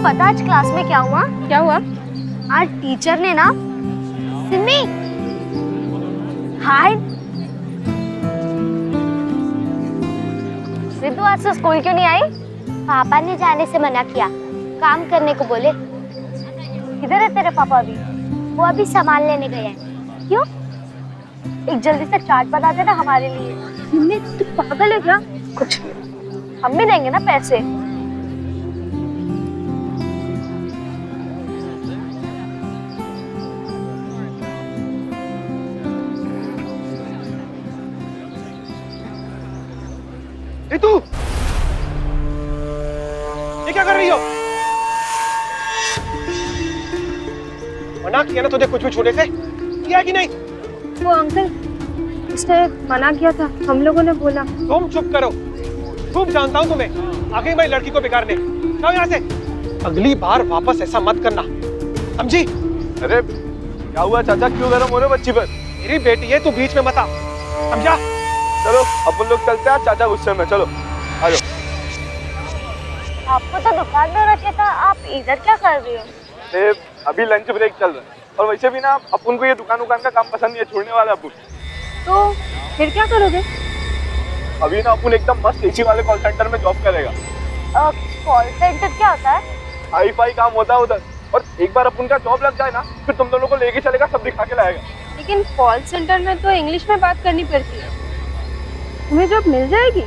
पता आज क्लास में क्या हुआ? क्या हुआ? आज टीचर ने ना सिमी हाय सिद्धू आज से स्कूल क्यों नहीं आई? पापा ने जाने से मना किया, काम करने को बोले। किधर है तेरे पापा अभी? वो अभी सामान लेने गए हैं। क्यों? एक जल्दी से चाट बना देना हमारे लिए। सिमी तू पागल है क्या? कुछ नहीं, हम भी देंगे ना पैसे। तू ये क्या कर रही हो? मना किया ना तुझे कुछ भी छूने से, किया कि नहीं? वो अंकल उसने मना किया था, हम लोगों ने बोला। तुम चुप करो, खूब जानता हूँ तुम्हें। आगे मेरी लड़की को बिगाड़ने जाओ यहाँ से। अगली बार वापस ऐसा मत करना, समझी? अरे क्या हुआ चाचा, क्यों गरम हो रहे बच्ची पर? मेरी बेटी है, तू बीच में मत आ, समझा? चलो अपन लोग चलते हैं, चाचा गुस्से में। चलो आ जाओ। आपको तो दुकान में रखे था, आप इधर क्या कर रहे हो? अभी लंच ब्रेक चल रहा है और वैसे भी ना अपन को ये दुकान का काम पसंद नहीं है, छोड़ने वाला अपन। तो फिर क्या करोगे? अभी ना अपन एकदम मस्त एसी वाले कॉल सेंटर में जॉब करेगा। कॉल सेंटर क्या होता है? हाई फाई काम होता है उधर, और एक बार अपन का जॉब लग जाए ना फिर तुम दोनों को लेके चलेगा, सब दिखा के लाएगा। लेकिन कॉल सेंटर में तो इंग्लिश में बात करनी पड़ती है, तुम्हें जॉब मिल जाएगी?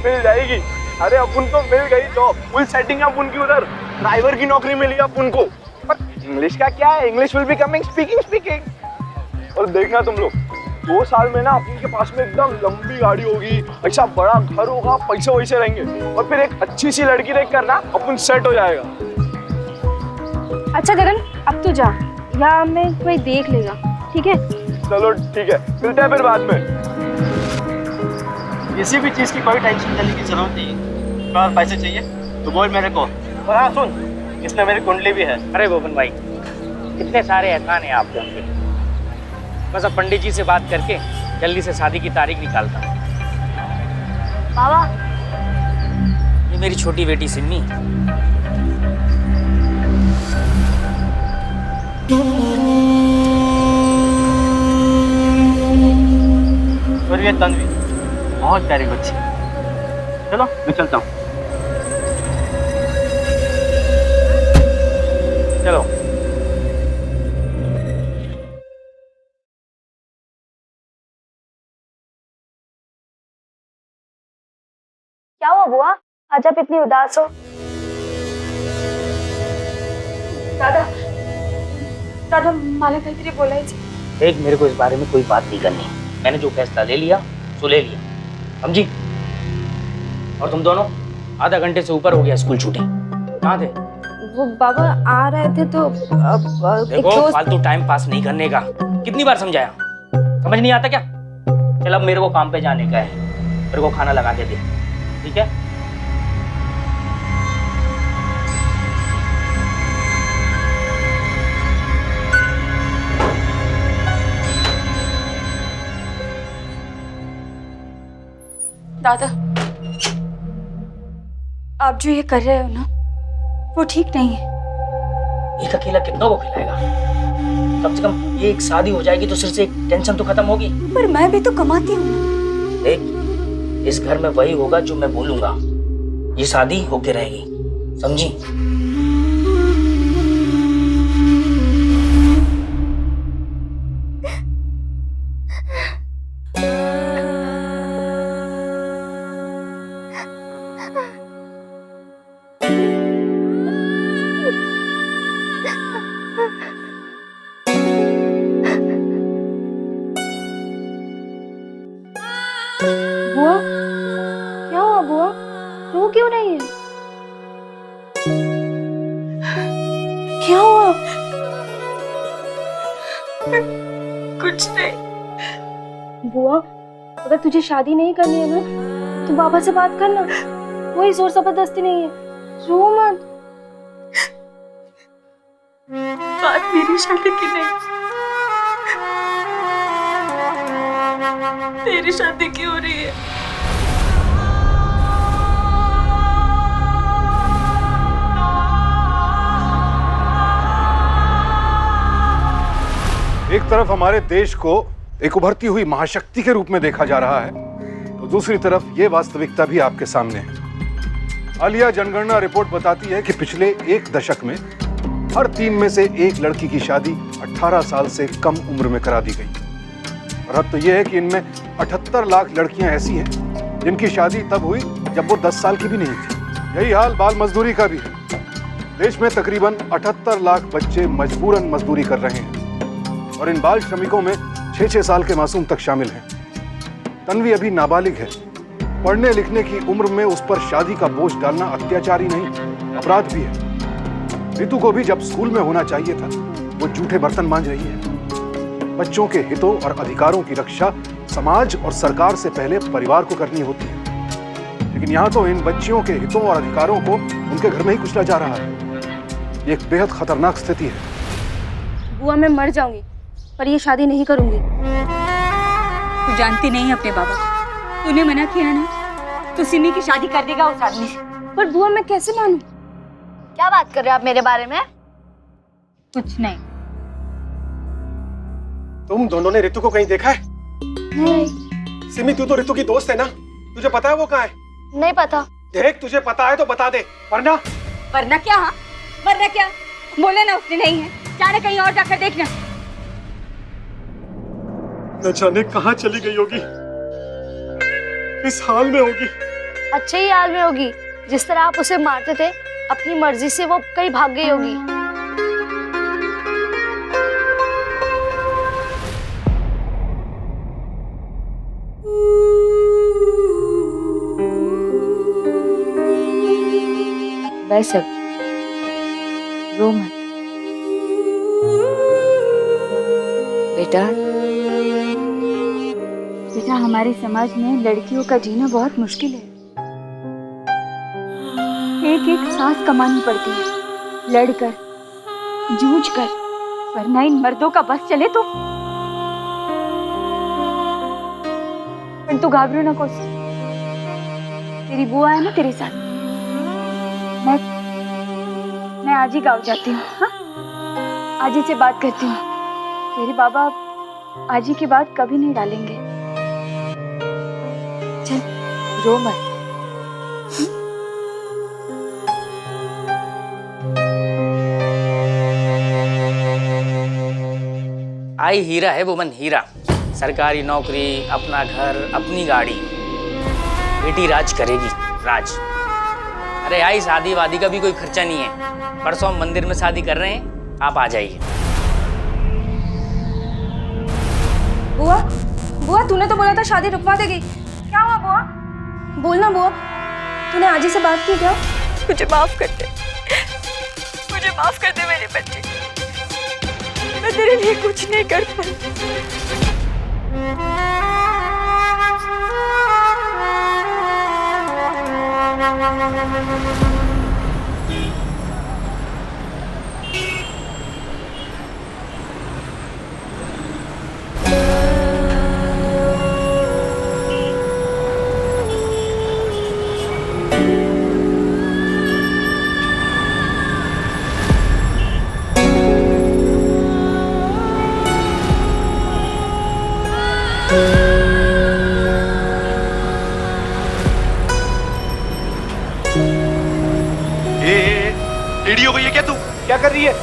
मिल जाएगी, अरे अपन को मिल गई जॉब, फुल सेटिंग है अपन की उधर, ड्राइवर की नौकरी मिली अपन को। पर इंग्लिश का क्या है, English will be coming speaking. और देखना तुम लोग 2 साल में ना अपन के पास में एकदम लंबी गाड़ी होगी, ऐसा बड़ा घर होगा, पैसे वैसे रहेंगे, और फिर एक अच्छी सी लड़की देख कर ना अपन सेट हो जाएगा। अच्छा गगन अब तू जा, या मैं कोई देख लेगा, ठीक है? चलो ठीक है, मिलते हैं फिर बाद में। किसी भी चीज़ की कोई टेंशन लेने की जरूरत नहीं है। और पैसे चाहिए तो बोल मेरे को। और हाँ सुन, इसमें मेरी कुंडली भी है। अरे गोपन भाई, कितने सारे एहसान हैं आपके उनके। बस अब पंडित जी से बात करके जल्दी से शादी की तारीख निकालता हूँ। बाबा ये मेरी छोटी बेटी सिन्नी। और ये तन्वी बहुत प्यारी बच्ची। चलो मैं चलता हूँ। चलो। क्या हुआ बुआ, आज आप इतनी उदास हो? दादा दादा मालिक तेरे बोला ही। देख, मेरे को इस बारे में कोई बात नहीं करनी। मैंने जो फैसला ले लिया सो ले लिया, समझी? और तुम दोनों आधा घंटे से ऊपर हो गया स्कूल छूटे, कहाँ थे? वो बाबा आ रहे थे तो देखो फालतू टाइम पास नहीं करने का, कितनी बार समझाया, समझ नहीं आता क्या? चल अब मेरे को काम पे जाने का है, मेरे को खाना लगा के दे, ठीक है? दादा आप जो ये कर रहे हो ना वो ठीक नहीं है। एक अकेला कितना को खिलाएगा? कम से कम ये एक शादी हो जाएगी तो सिर से एक टेंशन तो खत्म होगी। पर मैं भी तो कमाती हूँ। देख, इस घर में वही होगा जो मैं बोलूंगा, ये शादी होके रहेगी, समझी? बुआ क्या हुआ बुआ, रो क्यों नहीं है? क्या हुआ? कुछ नहीं बुआ, अगर तुझे शादी नहीं करनी है ना तो बाबा से बात करना, कोई जोर जबरदस्ती नहीं है, रो मत। बात मेरी शादी की नहीं, तेरी शादी की हो रही है। एक तरफ हमारे देश को एक उभरती हुई महाशक्ति के रूप में देखा जा रहा है, तो दूसरी तरफ ये वास्तविकता भी आपके सामने है। हालिया जनगणना रिपोर्ट बताती है कि पिछले एक दशक में हर 3 में से 1 लड़की की शादी 18 साल से कम उम्र में करा दी गई। और अब तो यह है कि इनमें 78 लाख लड़कियां ऐसी हैं जिनकी शादी तब हुई जब वो 10 साल की भी नहीं थी। यही हाल बाल मजदूरी का भी है। देश में तकरीबन 78 लाख बच्चे मजबूरन मजदूरी कर रहे हैं और इन बाल श्रमिकों में 6-6 साल के मासूम तक शामिल हैं। तन्वी अभी नाबालिग है। पढ़ने लिखने की उम्र में उस पर शादी का बोझ डालना अत्याचार ही नहीं, अपराध भी है। रितु को भी जब स्कूल में होना चाहिए था, वो जूठे बर्तन मांज रही है। बच्चों के हितों और अधिकारों की रक्षा समाज और सरकार से पहले परिवार को करनी होती है, लेकिन यहाँ तो इन बच्चियों के हितों और अधिकारों को उनके घर में ही कुचला जा रहा है। ये एक बेहद खतरनाक स्थिति है। बुआ मैं मर जाऊंगी पर ये शादी नहीं करूंगी। तू जानती नहीं अपने बाबा को। तूने मना किया ना, तो सिमी की शादी कर देगा उस आदमी से। पर बुआ मैं कैसे मानूं? क्या बात कर रहे हो आप मेरे बारे में? कुछ नहीं। तुम दोनों ने रितु को कहीं देखा है? नहीं। सिमी, तू तो रितु की दोस्त है ना, तुझे पता है वो कहाँ है? नहीं पता। देख, तुझे पता है तो बता दे, वरना वरना क्या? हाँ वरना क्या? बोले ना उसने नहीं है, जाने कहीं और जाकर देखना। न जाने कहाँ चली गई होगी, इस हाल में होगी। अच्छे ही हाल में होगी। जिस तरह आप उसे मारते थे, अपनी मर्जी से वो कहीं भाग गई होगी। वैसे रो मत बेटा। बेटा, हमारे समाज में लड़कियों का जीना बहुत मुश्किल है। एक एक सांस कमानी पड़ती है, लड़कर, जूझ कर, वरना इन मर्दों का बस चले तो। पर तू घाबरो ना कोसी, तेरी बुआ है ना तेरे साथ। मैं आज ही गाँव जाती हूँ। हाँ, आज ही से बात करती हूँ। तेरे बाबा आज ही की बात कभी नहीं डालेंगे। चल रो मत। आई हीरा है वुमन, हीरा। सरकारी नौकरी, अपना घर, अपनी गाड़ी। बेटी राज करेगी, राज। अरे आई, शादी वादी का भी कोई खर्चा नहीं है। परसों हम मंदिर में शादी कर रहे हैं, आप आ जाइए। बुआ, बुआ तूने तो बोला था शादी रुकवा देगी। क्या हुआ बुआ? बोलना बुआ, तूने आज ही से बात की क्या? मुझे माफ कर दे, मुझे माफ कर दे मेरे बच्चे। मैं तेरे लिए कुछ नहीं कर पाई। टेढ़ी हो गई है क्या तू? क्या कर रही है?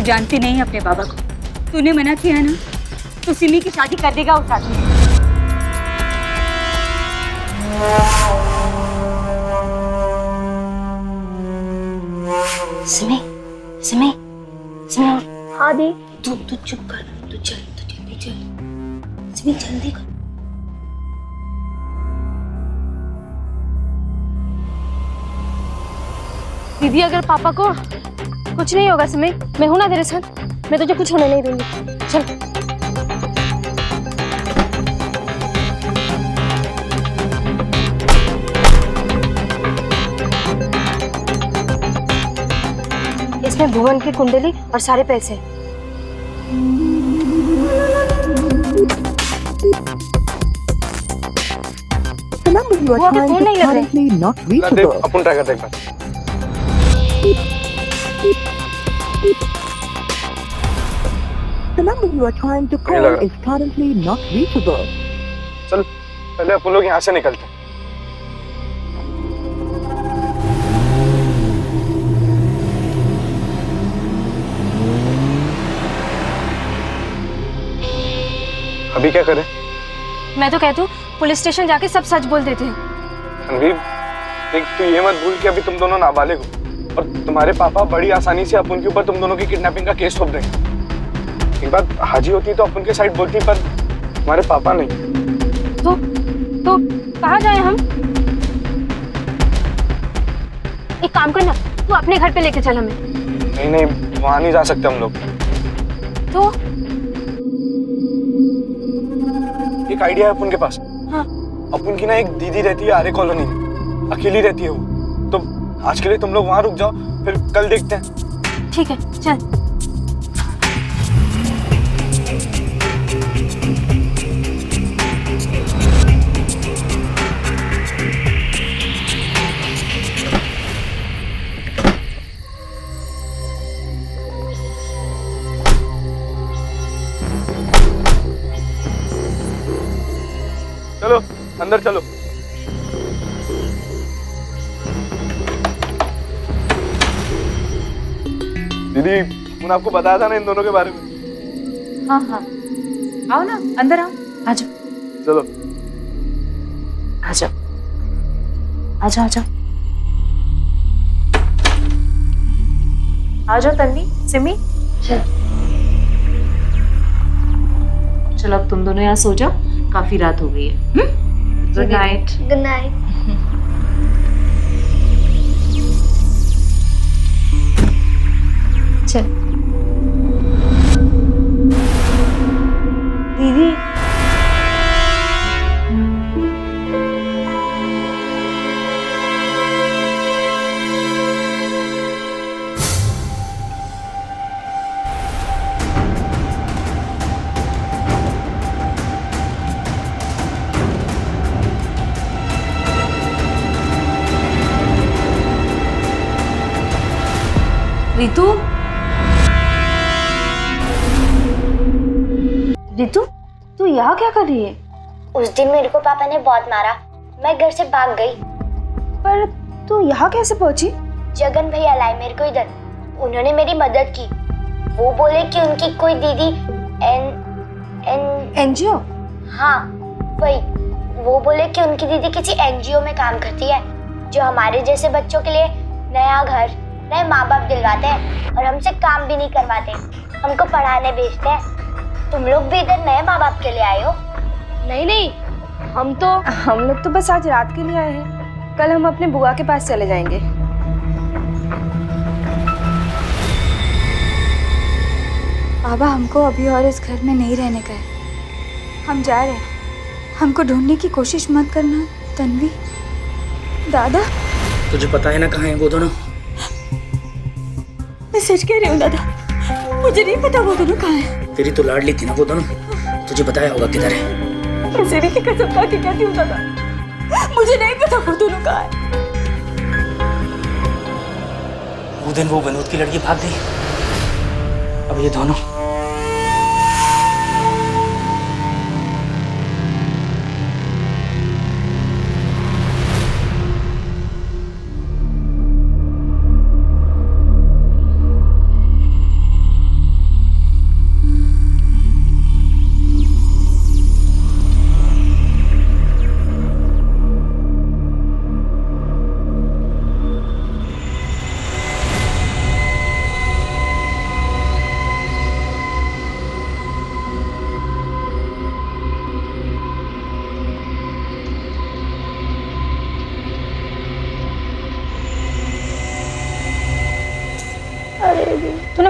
तू जानती नहीं अपने बाबा को। तूने मना किया ना, तो सिमी की शादी कर देगा उस आदमी से। सिमी, सिमी, सिमी। हाँ दी। तू चुप कर, तू चल, तू जल्दी चल। सिमी जल्दी कर। दीदी अगर पापा को कुछ नहीं होगा सिमी, मैं हूं ना तेरे साथ, मैं तुझे कुछ होने नहीं दूंगी। चल। इसमें भुवन की कुंडली और सारे पैसे। वो अभी फोन नहीं लग रहे। देख, अपन ट्राई करते हैं एक बार। The number you are trying to call is currently not reachable. चल पहले अपन लोग यहाँ से निकलते हैं। अभी क्या करें? मैं तो कहती हूँ पुलिस स्टेशन जाके सब सच बोल देते हैं। रणवीर, देख तू ये मत भूल कि अभी तुम दोनों नाबालिग हो और तुम्हारे पापा बड़ी आसानी से अपन के ऊपर तुम दोनों की किडनैपिंग का केस थोप देंगे। एक बात हाजी होती तो अपन के साइड बोलती, पर तुम्हारे पापा नहीं। तो कहाँ जाए हम? एक काम करना, तू अपने घर पे लेके चल हमें। नहीं, वहां नहीं जा सकते हम लोग। तो एक आइडिया है अपन के पास। हाँ। अपन की ना एक दीदी रहती है आर्य कॉलोनी में, अकेली रहती है वो। तो आज के लिए तुम लोग वहां रुक जाओ, फिर कल देखते हैं। ठीक है, चल। चलो अंदर चलो। दीदी, मैंने आपको बताया था ना इन दोनों के बारे में। हाँ हाँ, आओ ना, अंदर आओ। आ जाओ, चलो आ जाओ, आ जाओ, आ जाओ, आ जाओ। तन्वी, सिमी, चलो अब तुम दोनों यहाँ सो जाओ, काफी रात हो गई है। Good night. Good night. चल। दीदी, रितु, रितु, तू यहाँ क्या कर रही है? उस दिन मेरे को पापा ने बहुत मारा, मैं घर से भाग गई। पर तू यहाँ कैसे पहुंची? जगन भैया लाए मेरे को इधर, उन्होंने मेरी मदद की। वो बोले कि उनकी कोई दीदी एनजीओ? हाँ वही, वो बोले कि उनकी दीदी किसी एनजीओ में काम करती है, जो हमारे जैसे बच्चों के लिए नया घर, नए माँ बाप दिलवाते हैं और हमसे काम भी नहीं करवाते, हमको पढ़ाने भेजते हैं। तुम लोग भी इधर नए माँ बाप के लिए आए हो? नहीं, हम लोग तो बस आज रात के लिए आए हैं। कल हम अपने बुआ के पास चले जाएंगे। बाबा, हमको अभी और इस घर में नहीं रहने का है, हम जा रहे हैं। हमको ढूंढने की कोशिश मत करना तन्वी। दादा, तुझे पता है ना कहाँ है वो दोनों? मैं सच कह रही हूँ दादा, मुझे नहीं पता वो दोनों कहाँ है। तेरी तो लाडली थी ना वो दोनों, तुझे बताया होगा किधर है। मैं सिरी की कसम खा के कहती हूँ दादा, मुझे नहीं पता वो दोनों कहाँ है। वो दिन वो विनोद की लड़की भाग गई, अब ये दोनों।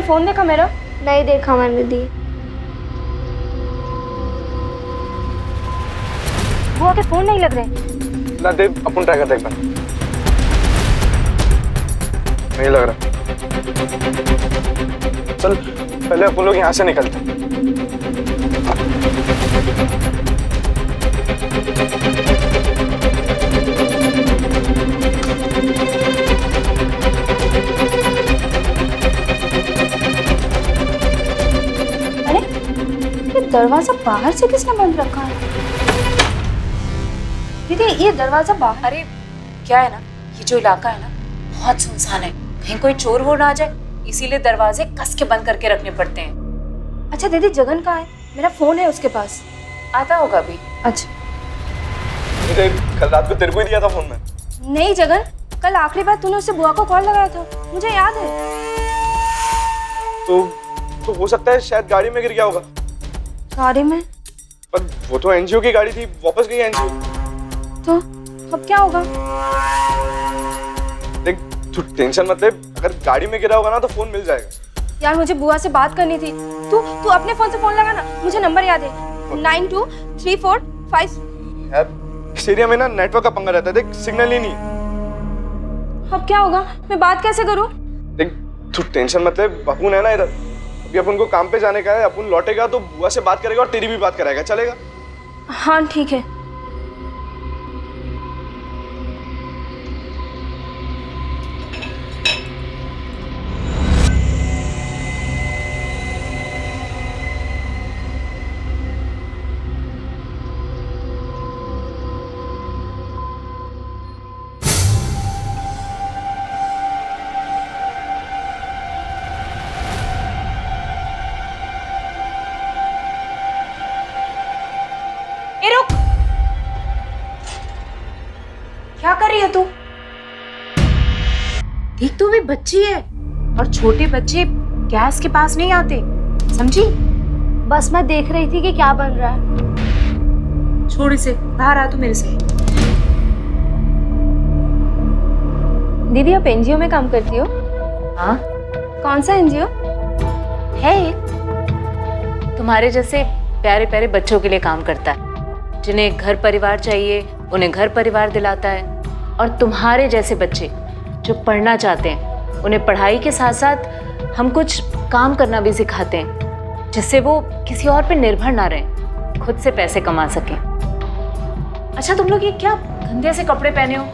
फोन देखा मेरा? नहीं देखा मैंने दी। बुआ के फोन नहीं लग रहे। ना देव, अपन ट्राई करते एक बार। नहीं लग रहा। चल पहले अपन लोग यहाँ से निकलते हैं। अरे ये दरवाजा बाहर से किसने बंद रखा है? दीदी ये दरवाजा बाहर। अरे क्या है ना, ये जो इलाका है ना बहुत सुनसान है, कहीं कोई चोर वोर ना आ जाए, इसीलिए दरवाजे कस के बंद करके रखने पड़ते हैं। अच्छा दीदी जगन कहाँ है? मेरा फोन है उसके पास। आता होगा अभी। अच्छा देव, कल रात को तेरे को ही दिया था फोन में। नहीं जगन, कल आखिरी बार तूने उससे बुआ को कॉल लगाया था, मुझे याद है। तो हो सकता है शायद गाड़ी में गिर गया होगा। गाड़ी में? पर वो तो एनजीओ की गाड़ी थी, वापस गई एनजीओ। तो अब क्या होगा? देख तू टेंशन मत ले, अगर गाड़ी में गिरा होगा ना तो फोन मिल जाएगा। यार मुझे बुआ से बात करनी थी। तू अपने फोन से फोन लगा ना, मुझे नंबर याद है 923455। यार इस एरिया में ना नेटवर्क का पंगा रहता है, देख सिग्नल ही नहीं है। अब क्या होगा? मैं बात कैसे करूं? देख तू टेंशन मत ले, बपून है ना इधर, अभी अपन को काम पे जाने का है, अपन लौटेगा तो बुआ से बात करेगा और तेरी भी बात कराएगा, चलेगा? हाँ ठीक है। क्या कर रही है तू? देख तू भी बच्ची है, और छोटे बच्चे गैस के पास नहीं आते, समझी? बस मैं देख रही थी कि क्या बन रहा है। छोड़ इसे, बाहर आ तू मेरे से। दीदी आप एनजीओ में काम करती हो? हाँ। कौन सा एनजीओ? है एक, तुम्हारे जैसे प्यारे प्यारे बच्चों के लिए काम करता है, जिन्हें घर परिवार चाहिए उन्हें घर परिवार दिलाता है, और तुम्हारे जैसे बच्चे जो पढ़ना चाहते हैं उन्हें पढ़ाई के साथ साथ हम कुछ काम करना भी सिखाते हैं, जिससे वो किसी और पे निर्भर ना रहें, खुद से पैसे कमा सकें। अच्छा तुम लोग ये क्या गंदे से कपड़े पहने हो?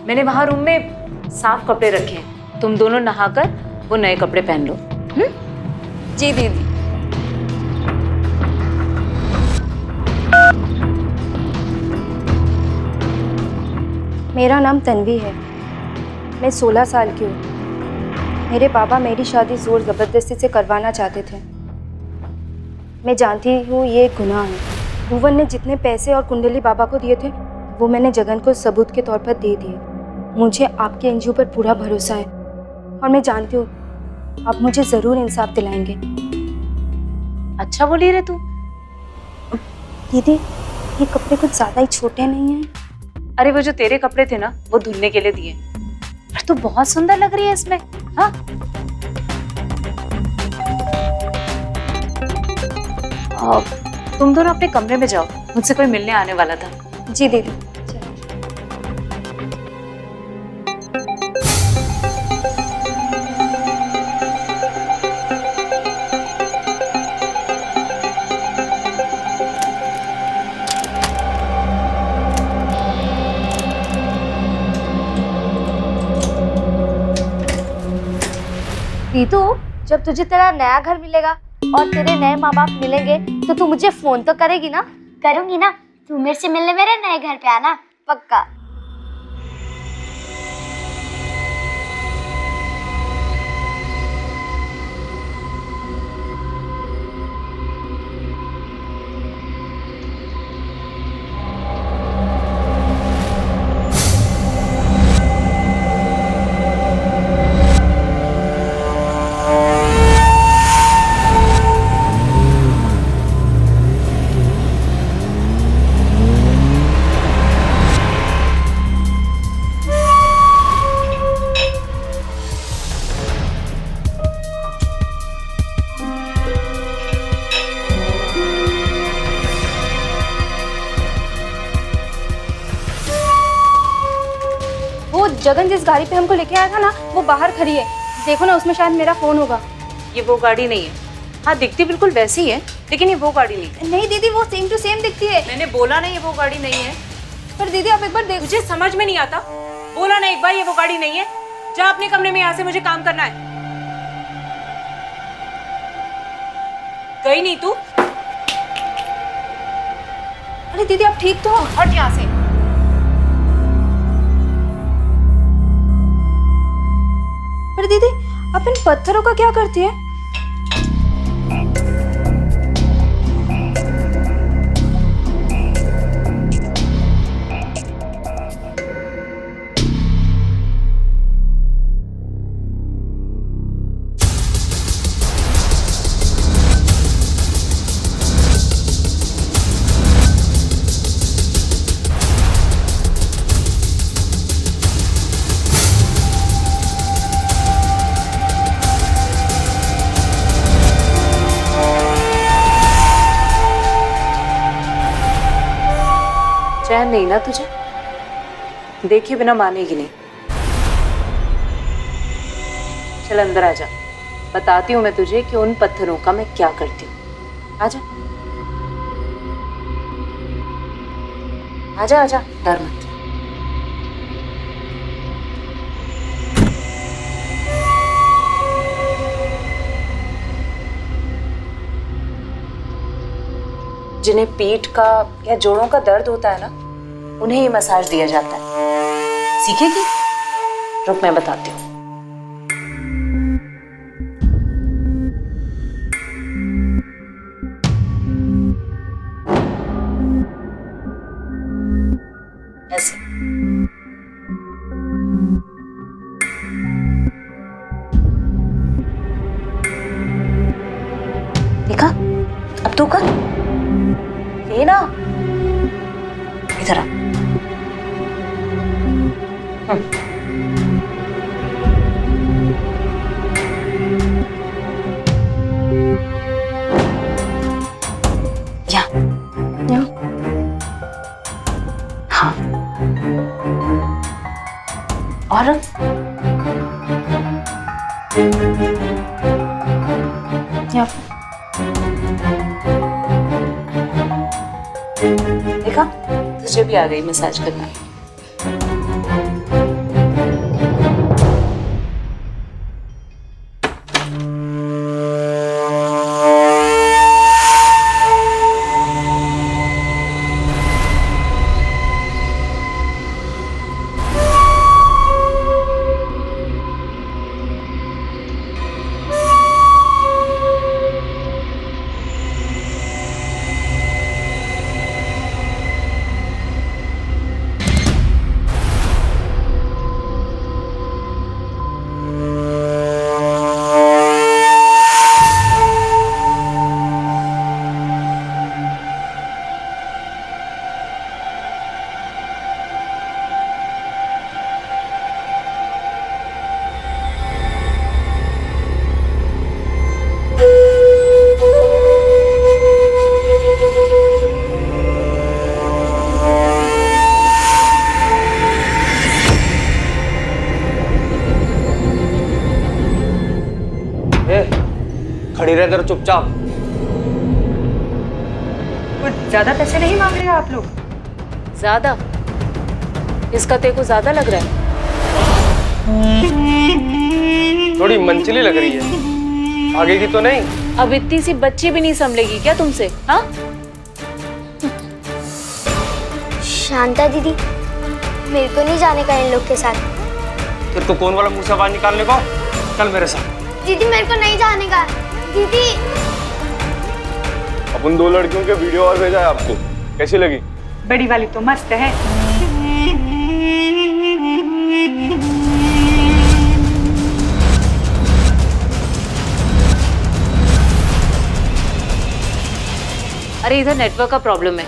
मैंने वहाँ रूम में साफ कपड़े रखे हैं, तुम दोनों नहाकर वो नए कपड़े पहन लो। जी दीदी। मेरा नाम तन्वी है, मैं 16 साल की हूँ। मेरे पापा मेरी शादी जोर ज़बरदस्ती से करवाना चाहते थे। मैं जानती हूँ ये एक गुनाह है। भुवन ने जितने पैसे और कुंडली बाबा को दिए थे वो मैंने जगन को सबूत के तौर पर दे दिए। मुझे आपके एनजीओ पर पूरा भरोसा है और मैं जानती हूँ आप मुझे ज़रूर इंसाफ दिलाएंगे। अच्छा बोली रे तू। दीदी ये कपड़े कुछ ज़्यादा ही छोटे नहीं हैं? अरे वो जो तेरे कपड़े थे ना वो धुलने के लिए दिए, पर तू बहुत सुंदर लग रही है इसमें। हाँ तुम दोनों अपने कमरे में जाओ, मुझसे कोई मिलने आने वाला था। जी दीदी। दीदू जब तुझे तेरा नया घर मिलेगा और तेरे नए माँ बाप मिलेंगे तो तू मुझे फोन तो करेगी ना? करूंगी ना। तू मेरे से मिलने मेरे नए घर पे आना, पक्का। जगन जिस गाड़ी पे हमको लेके आया था ना, वो बाहर खड़ी है। देखो ना, उसमें शायद मेरा फोन होगा। ये वो गाड़ी नहीं है। हाँ, दिखती बिल्कुल वैसी है, लेकिन ये वो गाड़ी नहीं है। नहीं दीदी, वो सेम टू सेम दिखती है। मैंने बोला ना ये वो गाड़ी नहीं है। पर दीदी आप एक बार देख। मुझे समझ में नहीं आता। बोला ना एक बार ये वो गाड़ी नहीं है। जा अपने कमरे में, यहाँ से मुझे काम करना है। गई नहीं तू? अरे दीदी आप ठीक तो हो? हट यहाँ से। पर दीदी आप इन पत्थरों का क्या करती है? चैन नहीं ना तुझे? देखे बिना मानेगी नहीं। चल अंदर आजा, बताती हूँ मैं तुझे कि उन पत्थरों का मैं क्या करती हूँ। आजा आजा आजा, डर मत। जिन्हें पीठ का या जोड़ों का दर्द होता है ना, उन्हें ये मसाज दिया जाता है। सीखेगी? रुक मैं बताती हूँ। ऐसे देखा? अब तू कर। ये ना, इधर आ। या हाँ, और या देखा, तुझे भी आ गई मसाज करना। खड़ी रह इधर चुपचाप। कुछ ज्यादा पैसे नहीं मांग रहे आप लोग? ज्यादा? इसका तेरे को ज्यादा लग रहा है? थोड़ी मंचली लग रही है, आगे की तो नहीं। अब इतनी सी बच्ची भी नहीं संभलेगी क्या तुमसे? हाँ, शांता दीदी, मेरे को नहीं जाने का इन लोग के साथ। फिर तो कौन वाला मुंह से आवाज निकालने को? चल मेरे साथ। दीदी मेरे को नहीं जाने का। दीदी अपन दो लड़कियों के वीडियो और भेजा है आपको, कैसी लगी? बड़ी वाली तो मस्त है। अरे इधर नेटवर्क का प्रॉब्लम है।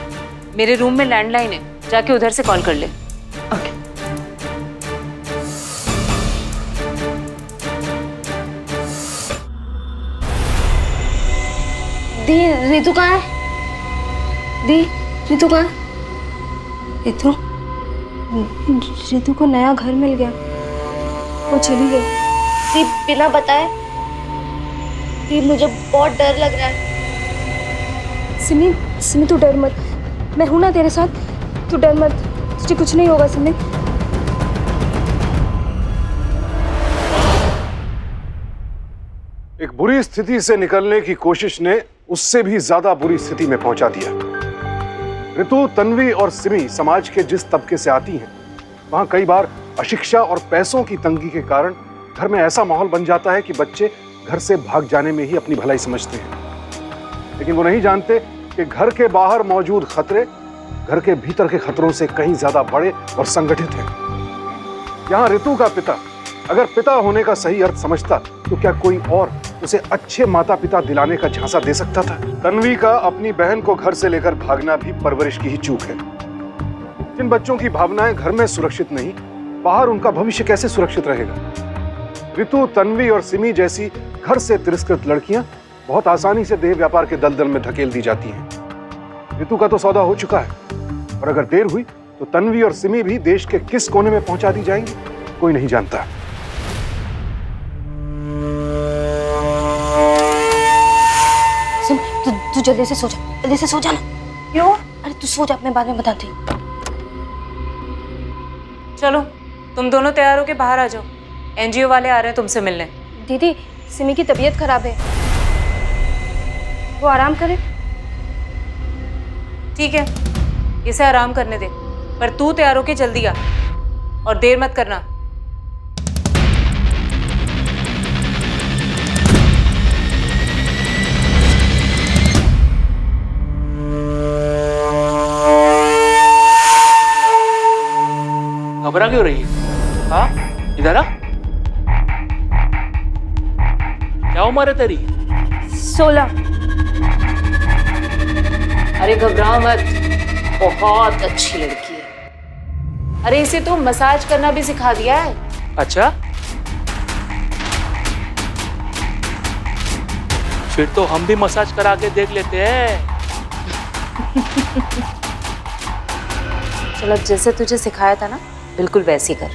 मेरे रूम में लैंडलाइन है, जाके उधर से कॉल कर ले। दी, रितु कहाँ है? दी, रितु कहाँ है? रितु, रितु को नया घर मिल गया, वो चली गई। दी बिना बताए, दी मुझे बहुत डर लग रहा है। सिमी, सिमी तू डर मत, मैं हूं ना तेरे साथ, तू डर मत, तुझे कुछ नहीं होगा सिमी। एक बुरी स्थिति से निकलने की कोशिश ने उससे भी ज्यादा बुरी स्थिति में पहुंचा दिया। ऋतु, तन्वी और सिमी समाज के जिस तबके से आती हैं, वहां कई बार अशिक्षा और पैसों की तंगी के कारण घर में ऐसा माहौल बन जाता है कि बच्चे घर से भाग जाने में ही अपनी भलाई समझते हैं। लेकिन वो नहीं जानते कि घर के बाहर मौजूद खतरे घर के भीतर के खतरों से कहीं ज्यादा बड़े और संगठित हैं। यहाँ ऋतु का पिता अगर पिता होने का सही अर्थ समझता तो क्या कोई और उसे अच्छे माता पिता दिलाने का झांसा दे सकता था? तन्वी का अपनी बहन को घर से लेकर भागना भी परवरिश की ही चूक है। जिन बच्चों की भावनाएं घर में सुरक्षित नहीं, बाहर उनका भविष्य कैसे सुरक्षित रहेगा? ऋतु, तन्वी और सिमी जैसी घर से तिरस्कृत लड़कियां बहुत आसानी से देह व्यापार के दलदल में धकेल दी जाती हैं। ऋतु का तो सौदा हो चुका है, और अगर देर हुई तो तन्वी और सिमी भी देश के किस कोने में पहुंचा दी जाएंगी, कोई नहीं जानता। तू जल्दी से सो जा, जल्दी से सो जा ना। क्यों? अरे तू सो जा, मैं बाद में बताती हूँ। चलो तुम दोनों तैयार होके बाहर आ जाओ, एनजीओ वाले आ रहे हैं तुमसे मिलने। दीदी, सिमी की तबीयत खराब है, वो आराम करे। ठीक है, इसे आराम करने दे, पर तू तैयार होके जल्दी आ और देर मत करना। घबरा क्यों रही है? हाँ, इधर आ। क्या उम्र है तेरी? 16। अरे घबराओ मत, बहुत अच्छी लड़की है। अरे इसे तो मसाज करना भी सिखा दिया है। अच्छा, फिर तो हम भी मसाज करा के देख लेते हैं। चलो जैसे तुझे सिखाया था ना, बिल्कुल वैसे ही कर।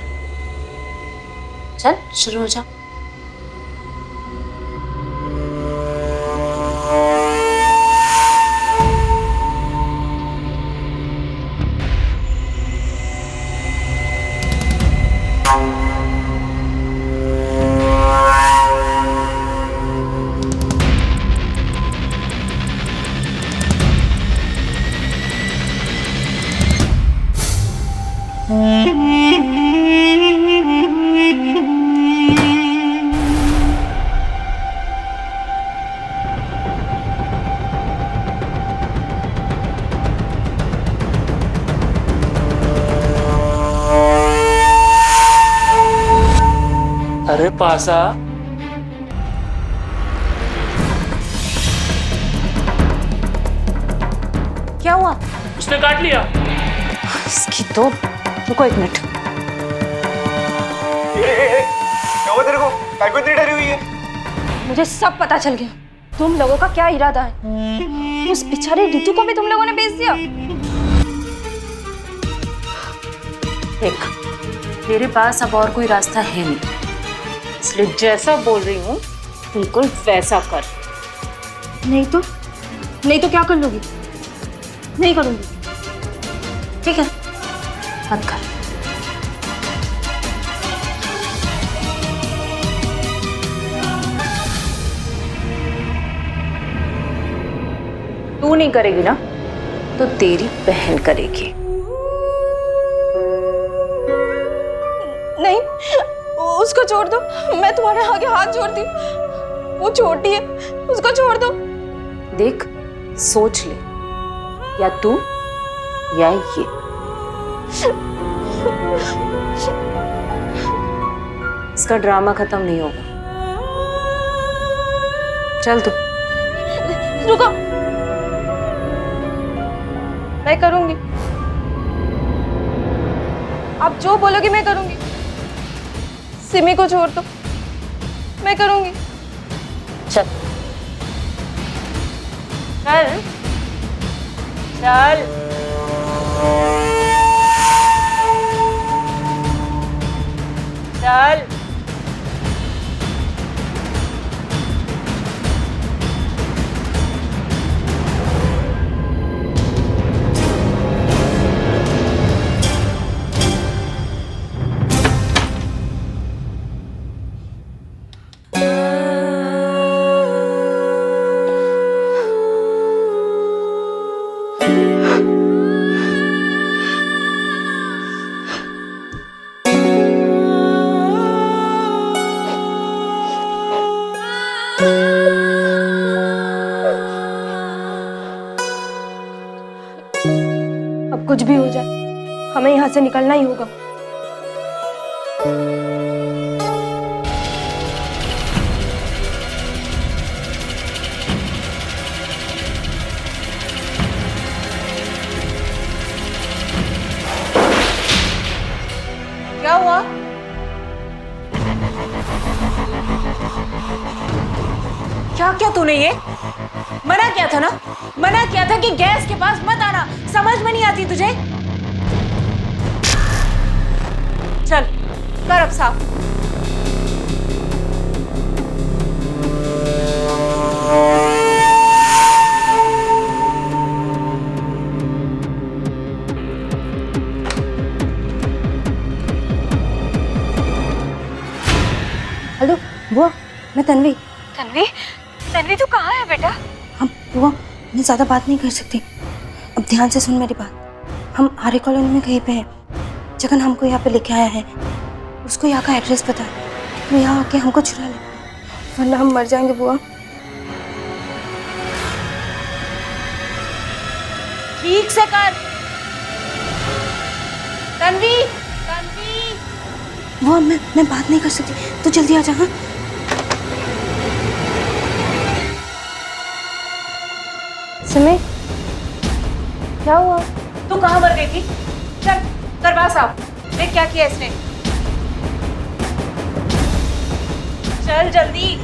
चल शुरू हो जा। अरे पासा, क्या हुआ? उसने काट लिया। इसकी तो, रुको एक मिनट। क्या हुआ तेरे को? काय को इतनी डरी हुई है? मुझे सब पता चल गया, तुम लोगों का क्या इरादा है। उस बेचारे रितु को भी तुम लोगों ने बेच दिया। देख, तेरे पास अब और कोई रास्ता है नहीं, इसलिए जैसा बोल रही हूँ बिल्कुल वैसा कर। नहीं तो क्या कर लोगी? नहीं करूंगी। ठीक है, मत कर। तू नहीं करेगी ना, तो तेरी बहन करेगी। नहीं, उसको छोड़ दो, मैं तुम्हारे आगे हाथ जोड़ती हूँ। वो छोटी है, उसको छोड़ दो। देख, सोच ले, या तू या ये। इसका ड्रामा खत्म नहीं होगा। चल तू। रुको, मैं करूंगी। आप जो बोलोगे मैं करूंगी। सिमी को छोड़ दो, मैं करूंगी। चल चल चल। चल। अब कुछ भी हो जाए हमें यहाँ से निकलना ही होगा। क्या हुआ? क्या क्या तूने ये मना किया था ना, मना किया था कि गैस के पास मत आना, समझ में नहीं आती तुझे? चल कर अब साफ। हेलो बुआ, मैं तन्वी। तन्वी, तन्वी तू कहाँ है बेटा? हम बुआ, मैं ज़्यादा बात नहीं कर सकती। अब ध्यान से सुन मेरी बात। हम आर्य कॉलोनी में कहीं पे हैं। जगन हमको यहाँ पे लेके आया है, उसको यहाँ का एड्रेस पता है। तो यहाँ आके हमको चुरा ले, वरना हम मर जाएंगे बुआ। ठीक से कर। तन्वी, तन्वी। बुआ मैं बात नहीं कर सकती, तू जल्दी आ जा। हाँ सिमी, क्या हुआ? तू कहाँ मर गई थी? चल करवा साफ, देख क्या किया इसने। चल जल्दी।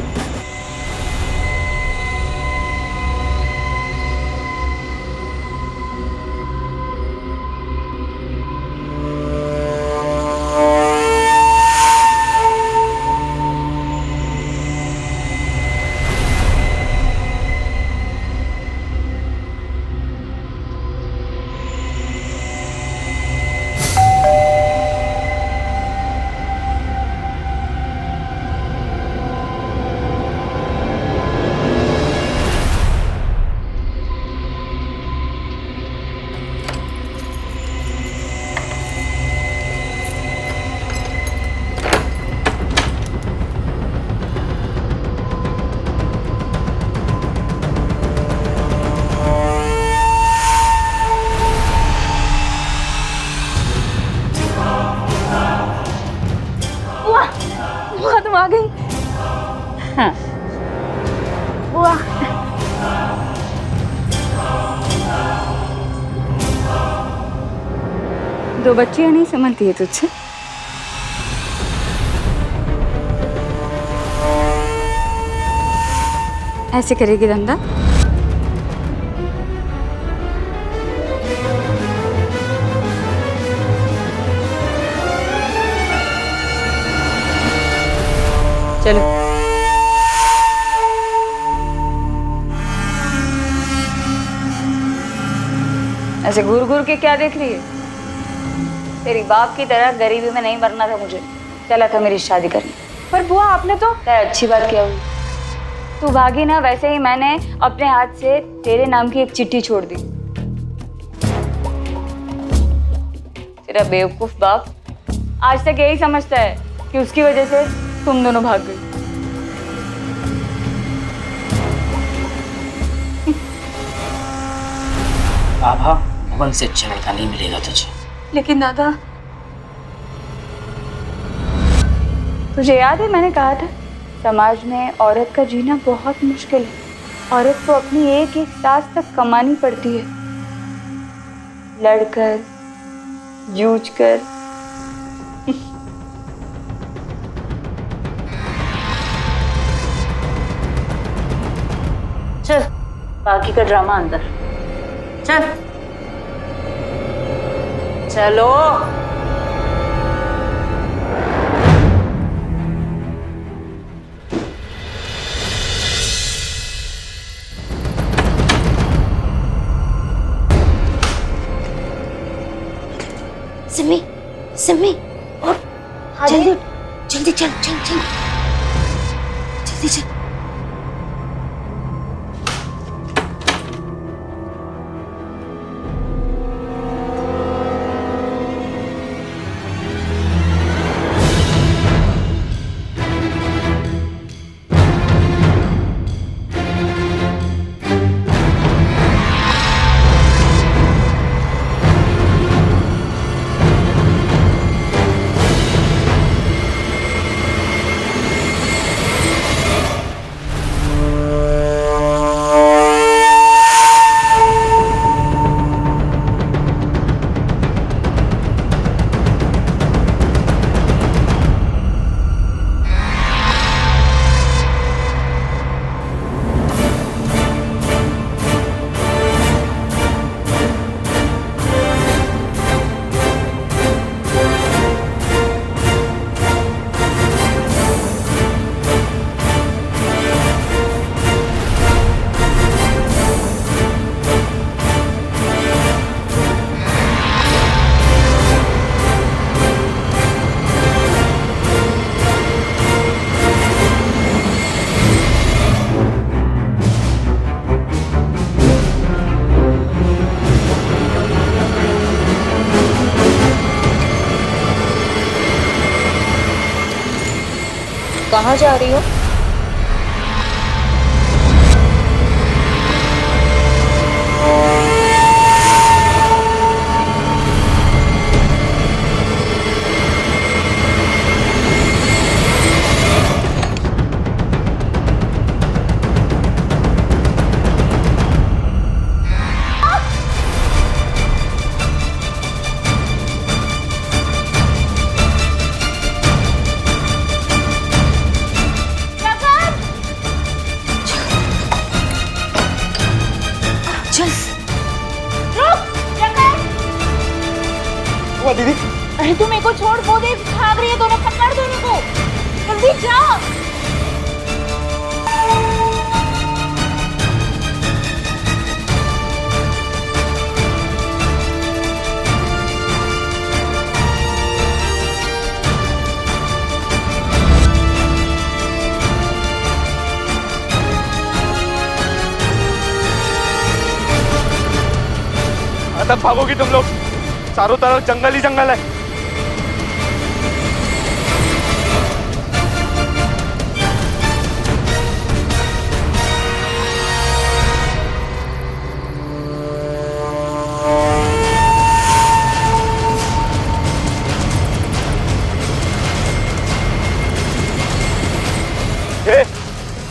बुआ तुम आ गई। हाँ। बुआ दो बच्चियां नहीं संभलती है तुझसे? ऐसे करेगी धंधा? चलो। ऐसे घूर घूर के क्या देख रही है? तेरी बाप की तरह गरीबी में नहीं मरना था मुझे, चला था मेरी शादी करने। पर बुआ आपने तो अच्छी बात क्या हुई? तू भागी ना, वैसे ही मैंने अपने हाथ से तेरे नाम की एक चिट्ठी छोड़ दी। तेरा बेवकूफ बाप आज तक यही समझता है कि उसकी वजह से तुम दोनों भाग गई। आभा, भवन से अच्छा लड़का नहीं मिलेगा तुझे। लेकिन दादा, तुझे याद है मैंने कहा था समाज में औरत का जीना बहुत मुश्किल है। औरत को अपनी एक एक सांस तक कमानी पड़ती है, लड़कर, जूझ कर। चल बाकी का ड्रामा अंदर। चल चलो। सिमी, सिमी, और जल्दी उठ, जल्दी चल चल चल, जल्दी चल। कहाँ जा रही हो? दीदी, अरे तू मेरे को छोड़, वो देख भाग रही है, दोनों पकड़ दोनों को, जल्दी जा। तब भागोगी तुम लोग, चारों तरफ जंगल ही जंगल है।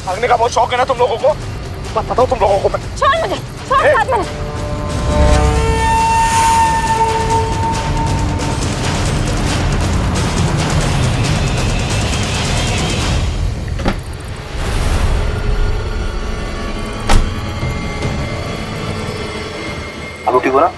भागने का बहुत शौक है ना तुम लोगों को? बस बताओ तुम लोगों को मैं। छोड़ मुझे, छोड़ हाथ में। अब ठीक हो ना?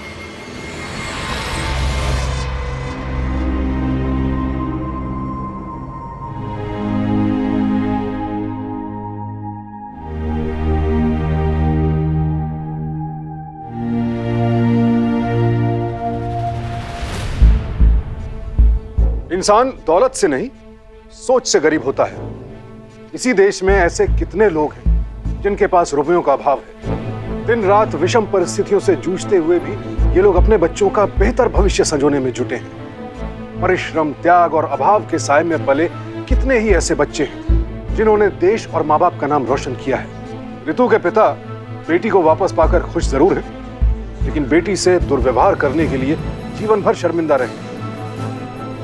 इंसान दौलत से नहीं, सोच से गरीब होता है। इसी देश में ऐसे कितने लोग हैं जिनके पास रुपयों का अभाव है। दिन रात विषम परिस्थितियों से जूझते हुए भी ये लोग अपने बच्चों का बेहतर भविष्य संजोने में जुटे हैं। परिश्रम, त्याग और अभाव के साए में पले कितने ही ऐसे बच्चे हैं जिन्होंने देश और माँ बाप का नाम रोशन किया है। ऋतु के पिता बेटी को वापस पाकर खुश जरूर हैं, लेकिन बेटी से दुर्व्यवहार करने के लिए जीवन भर शर्मिंदा रहे।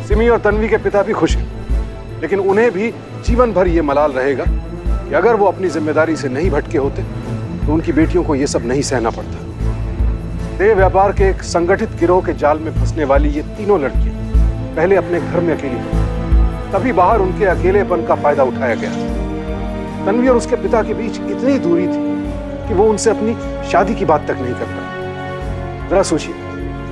सिमी और तन्वी के पिता भी खुश हैं, लेकिन उन्हें भी जीवन भर ये मलाल रहेगा कि अगर वो अपनी जिम्मेदारी से नहीं भटके होते तो उनकी बेटियों को ये सब नहीं सहना पड़ता। देह व्यापार के एक संगठित गिरोह के जाल में फंसने वाली ये तीनों लड़कियां पहले अपने घर में अकेली थी, तभी बाहर उनके अकेलेपन का फायदा उठाया गया। तन्वी और उसके पिता के बीच इतनी दूरी थी कि वो उनसे अपनी शादी की बात तक नहीं कर पाए। जरा सोचिए,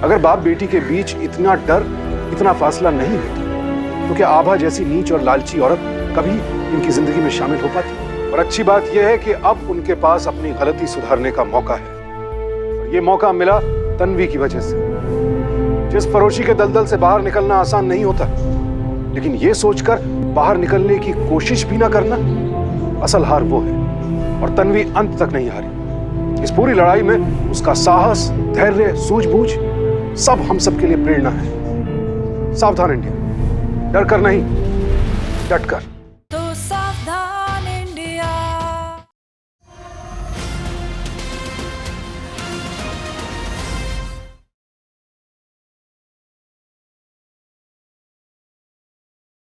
अगर बाप बेटी के बीच इतना डर, इतना फासला नहीं होता तो क्या आभा जैसी नीच और लालची औरत कभी इनकी जिंदगी में शामिल हो पाती? और अच्छी बात यह है कि अब उनके पास अपनी गलती सुधारने का मौका है, और ये मौका मिला तन्वी की वजह से। जिस फरोशी के दलदल से बाहर निकलना आसान नहीं होता, लेकिन ये सोचकर बाहर निकलने की कोशिश भी ना करना, असल हार वो है। और तन्वी अंत तक नहीं हारी। इस पूरी लड़ाई में उसका साहस, धैर्य, सूझबूझ सब हम सब के लिए प्रेरणा है। सावधान इंडिया, डर कर नहीं, डट कर।